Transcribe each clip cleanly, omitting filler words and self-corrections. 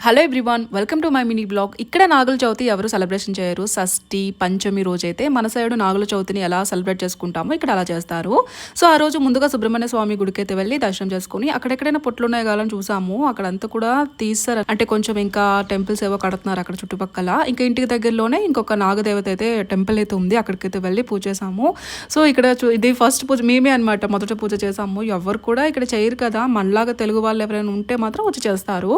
Hello everyone, welcome to my mini blog. ఇక్కడ నాగుల చవితి ఎవరు celebration చేయరు. షష్ఠి పంచమి రోజైతే మన సైడ్ నాగుల చవితిని ఎలా సెలబ్రేట్ చేసుకుంటామో ఇక్కడ అలా చేస్తారు. సో ఆ రోజు ముందుగా సుబ్రహ్మణ్య స్వామి గుడికి అయితే వెళ్ళి దర్శనం చేసుకుని అక్కడెక్కడైనా పొట్లు ఉన్నాయి కావాలని చూసాము. అక్కడంతా కూడా తీస్తారు, అంటే కొంచెం ఇంకా టెంపుల్స్ ఏవో కడుతున్నారు అక్కడ చుట్టుపక్కల. ఇంకా ఇంటికి దగ్గరలోనే ఇంకొక నాగదేవత అయితే టెంపుల్ అయితే ఉంది, అక్కడికైతే వెళ్ళి పూజ చేసాము. సో ఇక్కడ ఇది ఫస్ట్ పూజ మేమే అనమాట, మొదట పూజ చేసాము. ఎవరు కూడా ఇక్కడ చేయరు కదా, మనలాగా తెలుగు వాళ్ళు ఎవరైనా ఉంటే మాత్రం వచ్చి చేస్తారు.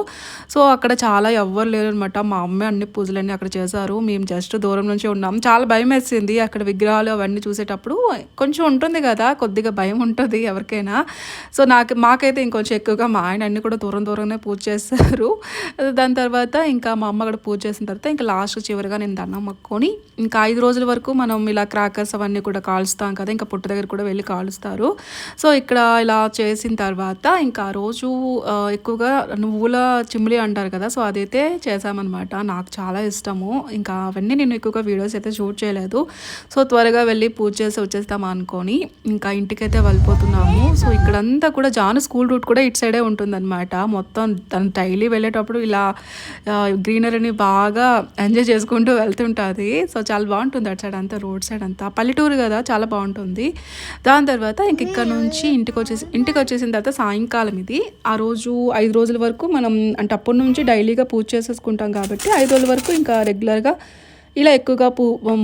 సో అక్కడ చాలా ఎవ్వరు లేరనమాట. మా అమ్మే అన్ని పూజలన్నీ అక్కడ చేశారు. మేము జస్ట్ దూరం నుంచి ఉన్నాం. చాలా భయం వేసింది అక్కడ విగ్రహాలు అవన్నీ చూసేటప్పుడు. కొంచెం ఉంటుంది కదా, కొద్దిగా భయం ఉంటుంది ఎవరికైనా. సో మాకైతే ఇంకొంచెం ఎక్కువగా మా ఆయన అన్ని కూడా దూరంగానే పూజ చేస్తారు. దాని తర్వాత ఇంకా మా అమ్మ కూడా పూజ చేసిన తర్వాత ఇంకా లాస్ట్ చివరిగా నేను దండం మొక్కుకొని ఇంకా 5 రోజుల వరకు మనం ఇలా క్రాకర్స్ అవన్నీ కూడా కాలుస్తాం కదా, ఇంకా పుట్ట దగ్గర కూడా వెళ్ళి కాలుస్తారు. సో ఇక్కడ ఇలా చేసిన తర్వాత ఇంకా ఆ రోజు ఎక్కువగా నువ్వుల చిమ్మిలి అంటారు కదా, సో అదైతే చేసామన్నమాట. నాకు చాలా ఇష్టము. ఇంకా అవన్నీ నేను ఎక్కువగా వీడియోస్ అయితే షూట్ చేయలేదు. సో త్వరగా వెళ్ళి పూజ చేసి వచ్చేస్తాము అనుకొని ఇంకా ఇంటికైతే వెళ్ళిపోతున్నాము. సో ఇక్కడంతా కూడా జాను స్కూల్ రూట్ కూడా ఇటు సైడే ఉంటుందన్నమాట. మొత్తం తను డైలీ వెళ్ళేటప్పుడు ఇలా గ్రీనరీని బాగా ఎంజాయ్ చేసుకుంటూ వెళ్తుంటుంది. సో చాలా బాగుంటుంది అటు సైడ్ అంతా, రోడ్ సైడ్ అంతా. పల్లెటూరు కదా, చాలా బాగుంటుంది. దాని తర్వాత ఇంక ఇక్కడ నుంచి ఇంటికి వచ్చేసిన తర్వాత సాయంకాలం ఇది. ఆ రోజు 5 రోజుల వరకు మనం అంటే అప్పటి నుంచి డైలీగా పూజ చేసేసుకుంటాం కాబట్టి 5 రోజుల వరకు ఇంకా రెగ్యులర్గా ఇలా ఎక్కువగా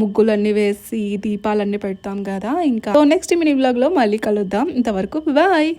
ముగ్గులన్నీ వేసి దీపాలన్నీ పెడతాం కదా. ఇంకా నెక్స్ట్ మినీ వ్లాగ్లో మళ్ళీ కలుద్దాం. ఇంతవరకు బాయ్.